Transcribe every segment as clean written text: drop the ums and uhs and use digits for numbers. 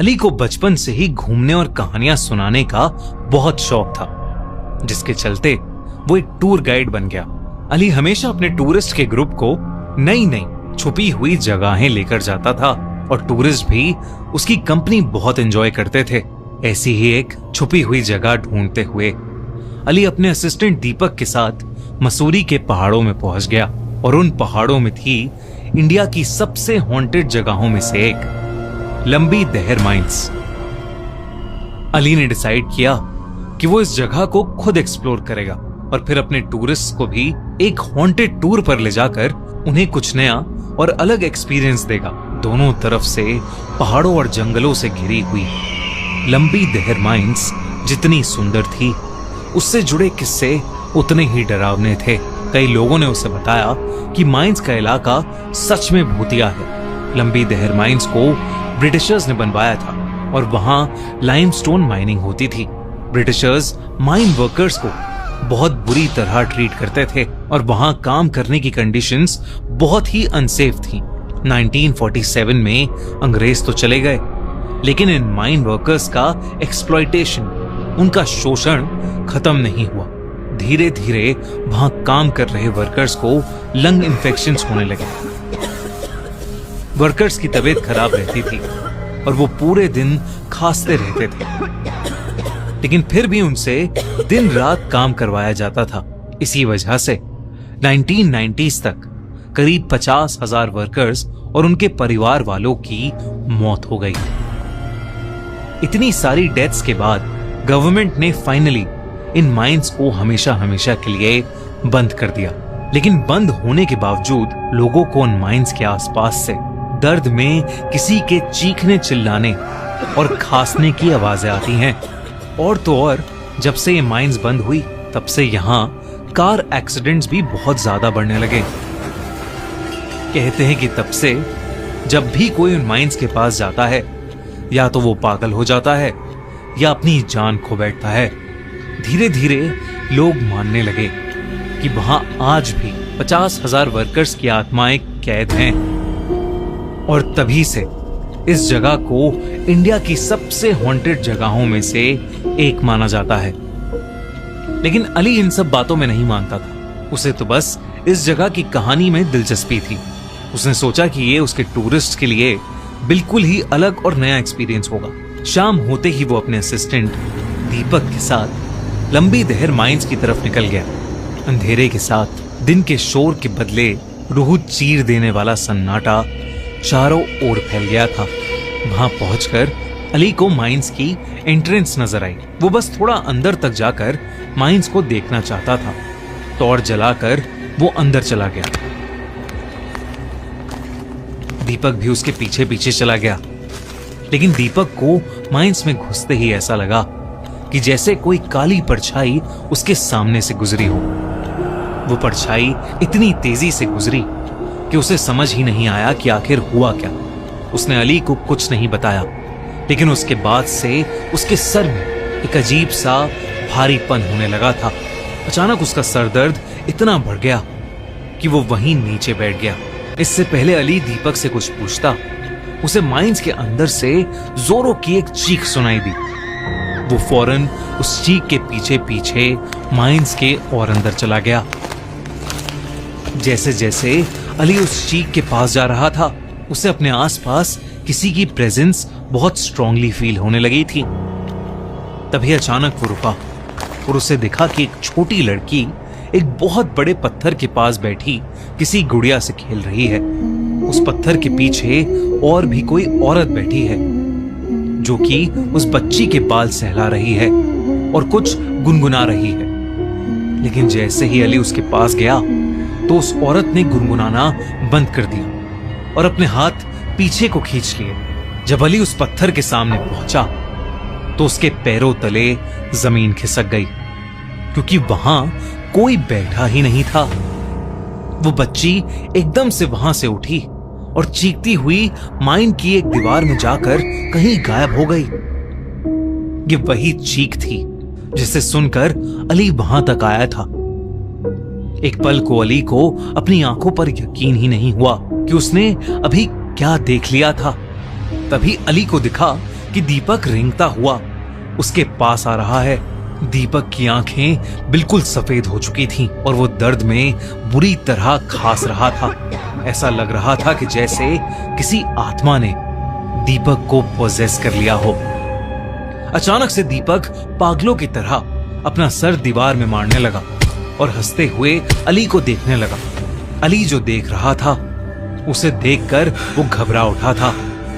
अली को बचपन से ही घूमने और कहानियां सुनाने का बहुत शौक था, जिसके चलते वो एक टूर गाइड बन गया। अली हमेशा अपने टूरिस्ट के ग्रुप को नई नई छुपी हुई जगहें लेकर जाता था और टूरिस्ट भी उसकी कंपनी बहुत एंजॉय करते थे। ऐसी ही एक छुपी हुई जगह ढूंढते हुए अली अपने असिस्टेंट दीपक के साथ मसूरी के पहाड़ों में पहुंच गया और उन पहाड़ों में थी इंडिया की सबसे हॉन्टेड जगहों में से एक, लंबी दहर माइंस। अली ने डिसाइड किया कि वो इस जगह को खुद एक्सप्लोर करेगा और फिर अपने टूरिस्ट को भी एक हॉन्टेड टूर पर ले जाकर उन्हें कुछ नया और अलग एक्सपीरियंस देगा। दोनों तरफ से पहाड़ों और जंगलों से घिरी हुई लंबी दहर माइंस जितनी सुंदर थी, उससे जुड़े किस्से उतने ही डरावने थे। कई लोगों ने उसे बताया कि माइंस का इलाका सच में भूतिया है। लंबी दहर माइंस को ब्रिटिशर्स ने बनवाया था और वहां लाइमस्टोन माइनिंग होती थी। ब्रिटिशर्स माइन वर्कर्स को बहुत बुरी तरह ट्रीट करते थे और वहां काम करने की कंडीशंस बहुत ही अनसेफ थी। 1947 में अंग्रेज तो चले गए, लेकिन इन माइन वर्कर्स का एक्सप्लॉयटेशन, उनका शोषण खत्म नहीं हुआ। धीरे धीरे वहां काम कर रहे वर्कर्स को लंग इन्फेक्शंस होने लगे। वर्कर्स की तबीयत खराब रहती थी और वो पूरे दिन खांसते रहते थे, लेकिन फिर भी उनसे दिन रात काम करवाया जाता था। इसी वजह से 1990s तक करीब 50,000 वर्कर्स और उनके परिवार वालों की मौत हो गई। इतनी सारी डेथ्स के बाद गवर्नमेंट ने फाइनली इन माइंस को हमेशा हमेशा के लिए बंद कर दिया। लेकिन बंद होने के बावजूद लोगों को उन माइंस के आसपास से दर्द में किसी के चीखने चिल्लाने और खांसने की आवाजें आती हैं। और तो और जब से ये माइंस बंद हुई तब से यहाँ कार एक्सीडेंट्स भी बहुत ज्यादा बढ़ने लगे। कहते हैं कि तब से जब भी कोई उन माइंस के पास जाता है, या तो वो पागल हो जाता है या अपनी जान खो बैठता है। धीरे धीरे लोग मानने लगे कि वहां आज भी 50,000 वर्कर्स की आत्माएं कैद हैं और तभी से इस जगह को इंडिया की सबसे हॉन्टेड जगहों में से एक माना जाता है। लेकिन अली इन सब बातों में नहीं मानता था। उसे तो बस इस जगह की कहानी में दिलचस्पी थी। उसने सोचा कि ये उसके टूरिस्ट के लिए बिल्कुल ही अलग और नया एक्सपीरियंस होगा। शाम होते ही वो अपने असिस्टेंट दीपक के साथ लंबी दहर माइंस की तरफ निकल गया। अंधेरे के साथ दिन के शोर के बदले रूह चीर देने वाला सन्नाटा चारों ओर फैल गया था। वहां पहुंचकर अली को माइंस की एंट्रेंस नजर आई। वो बस थोड़ा अंदर तक जाकर माइंस को देखना चाहता था। टॉर्च जलाकर वो अंदर चला गया। दीपक भी उसके पीछे पीछे चला गया, लेकिन दीपक को माइंस में घुसते ही ऐसा लगा कि जैसे कोई काली परछाई उसके सामने से गुजरी हो। वो परछाई इतनी तेजी से गुजरी कि उसे समझ ही नहीं आया कि आखिर हुआ क्या। उसने अली को कुछ नहीं बताया, लेकिन उसके बाद से उसके सर में एक अजीब सा भारीपन होने लगा था। अचानक उसका सर दर्द इतना बढ़ गया कि वो वहीं नीचे बैठ गया। इससे पहले अली दीपक से कुछ पूछता, उसे माइंस के अंदर से जोरों की एक चीख सुनाई दी। वो फौरन उस चीख के पीछे पीछे माइंस के और अंदर चला गया। जैसे जैसे अली उस चीख के पास जा रहा था, उसे अपने आसपास किसी की प्रेजेंस बहुत स्ट्रांगली फील होने लगी थी। तभी अचानक वो रुका और उसे दिखा कि एक छोटी लड़की एक बहुत बड़े पत्थर के पास बैठी किसी गुड़िया से खेल रही है। उस पत्थर के पीछे और भी कोई औरत बैठी है जो कि उस बच्ची के बाल सहला रही है और कुछ गुनगुना रही है। लेकिन जैसे ही अली उसके पास गया तो उस औरत ने गुनगुनाना बंद कर दिया और अपने हाथ पीछे को खींच लिए। जब अली उस पत्थर के सामने पहुंचा तो उसके पैरों तले जमीन खिसक गई, क्योंकि वहां कोई बैठा ही नहीं था। वो बच्ची एकदम से वहां से उठी और चीखती हुई माइन की एक दीवार में जाकर कहीं गायब हो गई। ये वही चीख थी जिसे सुनकर अली वहां तक आया था। एक पल को अली को अपनी आंखों पर यकीन ही नहीं हुआ कि उसने अभी क्या देख लिया था। तभी अली को दिखा कि दीपक रेंगता हुआ उसके पास आ रहा है। दीपक की आंखें बिल्कुल सफेद हो चुकी थीं और वो दर्द में बुरी तरह खास रहा था। ऐसा लग रहा था कि जैसे किसी आत्मा ने दीपक को पोजेस कर लिया हो। अचानक से दीपक पागलों की तरह अपना सर दीवार में मारने लगा और हंसते हुए अली को देखने लगा। अली जो देख रहा था उसे देखकर वो घबरा उठा था।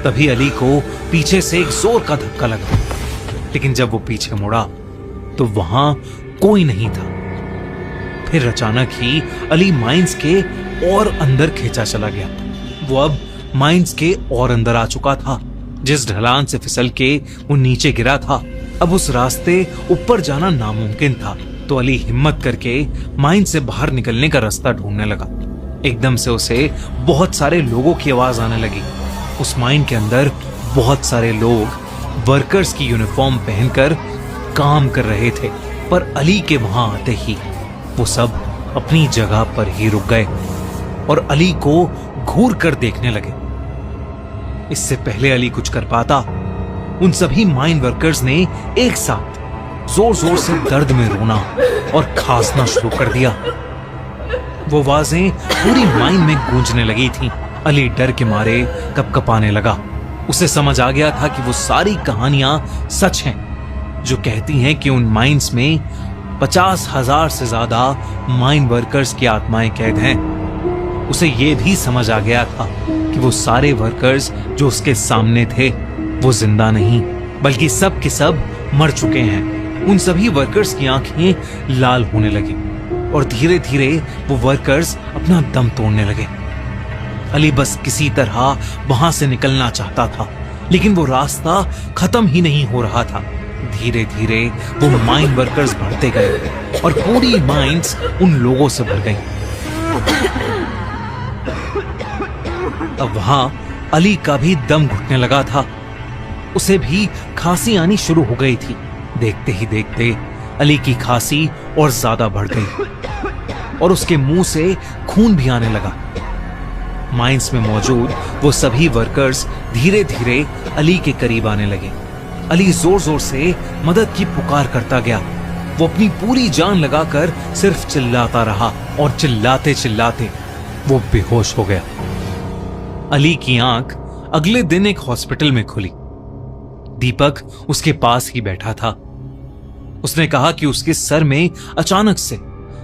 तभी अली को पीछे से एक जोर का धक्का लगा, लेकिन जब वो पीछे मुड़ा तो वहां कोई नहीं था। फिर अचानक ही अली माइंस के और अंदर खींचा चला गया। वो अब माइंस के और अंदर आ चुका था। जिस ढलान से फिसल के वो नीचे गिरा था, अब उस रास्ते ऊपर जाना नामुमकिन था। तो अली हिम्मत करके माइन से बाहर निकलने का रास्ता ढूंढने लगा। एकदम से उसे बहुत सारे लोगों की आवाज आने लगी। उस माइन के अंदर बहुत सारे लोग वर्कर्स की यूनिफॉर्म पहनकर काम कर रहे थे, पर अली के वहां आते ही वो सब अपनी जगह पर ही रुक गए और अली को घूर कर देखने लगे। इससे पहले अली कुछ कर पाता, उन सभी माइन वर्कर्स ने एक साथ जोर जोर से दर्द में रोना और खांसना शुरू कर दिया। वो आवाजें पूरी माइन में गूंजने लगी थीं। अली डर के मारे कपकपाने लगा। उसे समझ आ गया था कि वो सारी कहानियां सच हैं जो कहती हैं कि उन माइंस में 50,000 से ज्यादा माइन वर्कर्स की आत्माएं कैद हैं। उसे ये भी समझ आ गया था कि वो सारे वर्कर्स जो उसके सामने थे वो जिंदा नहीं, बल्कि सब के सब मर चुके हैं। उन सभी वर्कर्स की आंखें लाल होने लगी और धीरे धीरे वो वर्कर्स अपना दम तोड़ने लगे। अली बस किसी तरह वहां से निकलना चाहता था, लेकिन वो रास्ता खत्म ही नहीं हो रहा था। धीरे धीरे वो माइन वर्कर्स बढ़ते गए और पूरी माइंस उन लोगों से भर गई। अब वहां अली का भी दम घुटने लगा था। उसे भी खांसी आनी शुरू हो गई थी। देखते ही देखते अली की खांसी और ज्यादा बढ़ गई और उसके मुंह से खून भी आने लगा। माइंस में मौजूद वो सभी वर्कर्स धीरे धीरे अली के करीब आने लगे। अली जोर जोर से मदद की पुकार करता गया। वो अपनी पूरी जान लगाकर सिर्फ चिल्लाता रहा और चिल्लाते चिल्लाते वो बेहोश हो गया। अली की आंख अगले दिन एक हॉस्पिटल में खुली। दीपक उसके पास ही बैठा था। उसने कहा कि उसके सर में अचानक से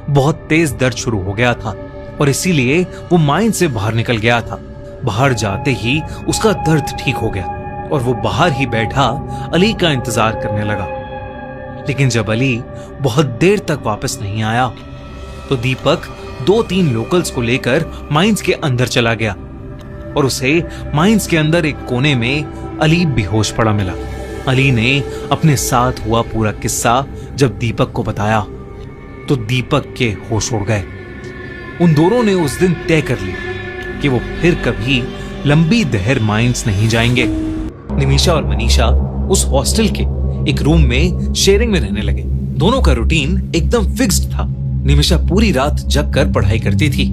बहुत तेज दर्द शुरू हो गया था और इसीलिए वो माइन से बाहर निकल गया था। बाहर जाते ही उसका दर्द ठीक हो गया और वो बाहर ही बैठा अली का इंतजार करने लगा। लेकिन जब अली बहुत देर तक वापस नहीं आया तो दीपक 2-3 लोकल्स को लेकर माइंस के अंदर चला गया और उसे माइंस के अंदर एक कोने में अली बेहोश पड़ा मिला। अली ने अपने साथ हुआ पूरा किस्सा जब दीपक को बताया तो दीपक के होश उड़ गए। उन दोनों ने उस दिन तय कर लिया कि वो फिर कभी लंबी दहर माइंस नहीं जाएंगे। निमिषा और मनीषा उस हॉस्टल के एक रूम में शेयरिंग में रहने लगे। दोनों का रूटीन एकदम फिक्स्ड था। निमिषा पूरी रात जग कर पढ़ाई करती थी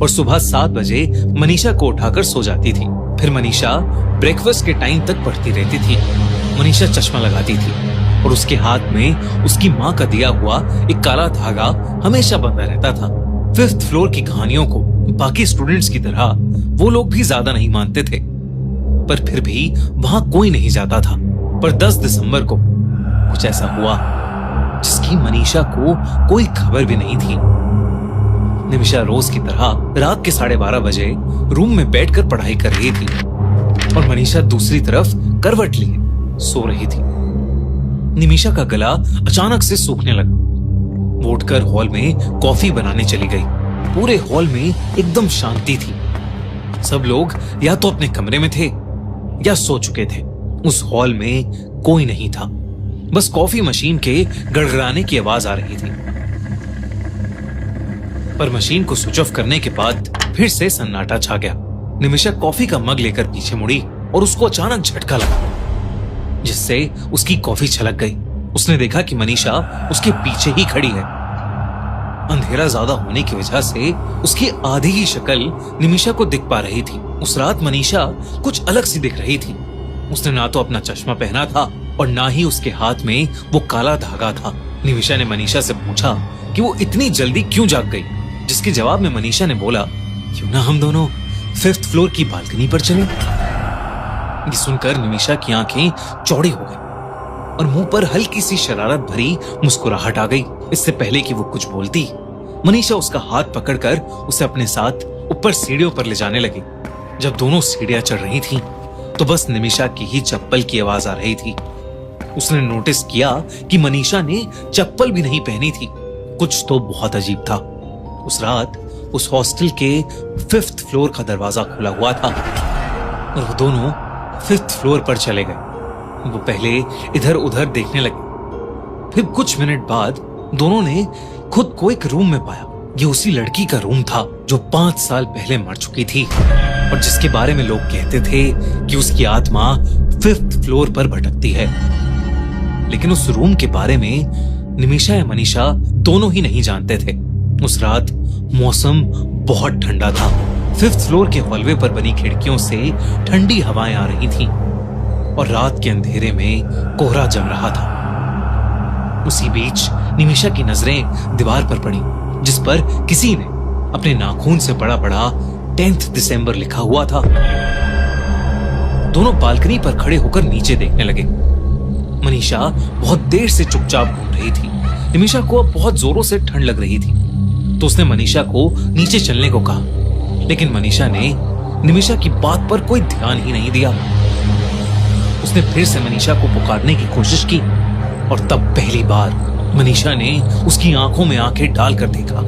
और सुबह 7 बजे मनीषा को उठाकर सो जाती थी। फिर मनीषा ब्रेकफास्ट के टाइम तक पढ़ती रहती थी। मनीषा चश्मा लगाती थी और उसके हाथ में उसकी माँ का दिया हुआ एक काला धागा हमेशा बंधा रहता था। 5th फ्लोर की कहानियों को बाकी स्टूडेंट्स की तरह वो लोग भी ज्यादा नहीं मानते थे, पर फिर भी वहां कोई नहीं जाता था। पर 10 दिसंबर को कुछ ऐसा हुआ जिसकी मनीषा को कोई खबर भी नहीं थी। निमिषा रोज की तरह रात के 12:30 बजे रूम में बैठकर पढ़ाई कर रही थी और मनीषा दूसरी तरफ करवट लिए सो रही थी। निमिषा का गला अचानक से सूखने लगा। वो उठकर हॉल में कॉफी बनाने चली गई। पूरे हॉल में एकदम शांति थी। सब लोग या तो अपने कमरे में थे या सो चुके थे। उस हॉल में कोई नहीं था, बस कॉफी मशीन के गड़गड़ाने की आवाज आ रही थी। पर मशीन को स्विच ऑफ करने के बाद फिर से सन्नाटा छा गया। निमिषा कॉफी का मग लेकर पीछे मुड़ी और उसको अचानक झटका लगा जिससे उसकी कॉफी छलक गई। उसने देखा कि मनीषा उसके पीछे ही खड़ी है। अंधेरा ज्यादा होने की वजह से उसकी आधी ही शक्ल निमिषा को दिख पा रही थी। उस रात मनीषा कुछ अलग सी दिख रही थी। उसने ना तो अपना चश्मा पहना था और ना ही उसके हाथ में वो काला धागा था। निमिषा ने मनीषा से पूछा कि वो इतनी जल्दी क्यों जाग गई, जिसके जवाब में मनीषा ने बोला, क्यों ना हम दोनों 5th फ्लोर की बालकनी पर चलें। ये सुनकर निमिषा की आंखें चौड़ी हो गई और मुंह पर हल्की सी शरारत भरी मुस्कुराहट आ गई। इससे पहले कि वो कुछ बोलती, मनीषा उसका हाथ पकड़कर उसे अपने साथ ऊपर सीढ़ियों पर ले जाने लगी। जब दोनों सीढ़ियां चढ़ रही थीं, तो बस निमिषा की ही चप्पल की आवाज आ रही थी। उसने नोटिस किया कि मनीषा ने चप्पल भी नहीं पहनी थी। कुछ तो बहुत अजीब था। उस रात उस हॉस्टल के 5th फ्लोर का दरवाजा खुला हुआ था और वो दोनों 5th फ्लोर पर चले गए। वो पहले इधर उधर देखने लगे। फिर कुछ मिनट बाद दोनों ने खुद को एक रूम में पाया। ये उसी लड़की का रूम था जो 5 साल पहले मर चुकी थी और जिसके बारे में लोग कहते थे कि उसकी आत्मा 5th फ्लोर पर भटकती है। लेकिन उस रूम के बारे में निमिषा या मनीषा दोनों ही नहीं जानते थे। उस रात मौसम बहुत ठंडा था। 5th फ्लोर के मलबे पर बनी खिड़कियों से ठंडी हवाएं आ रही थीं और रात के अंधेरे में कोहरा जम रहा था। उसी बीच निमिषा की नजरें दीवार पर पड़ी, जिस पर किसी ने अपने नाखून से बड़ा बड़ा 10th दिसंबर लिखा हुआ था। दोनों बालकनी पर खड़े होकर नीचे देखने लगे। मनीषा बहुत देर से चुपचाप घूम रही थी। निमिषा को अब बहुत जोरों से ठंड लग रही थी, तो उसने मनीषा को नीचे चलने को कहा, लेकिन मनीषा ने निमिषा की बात पर कोई ध्यान ही नहीं दिया। उसने फिर से मनीषा को पुकारने की कोशिश की और तब पहली बार मनीषा ने उसकी आंखों में आंखें डालकर देखा।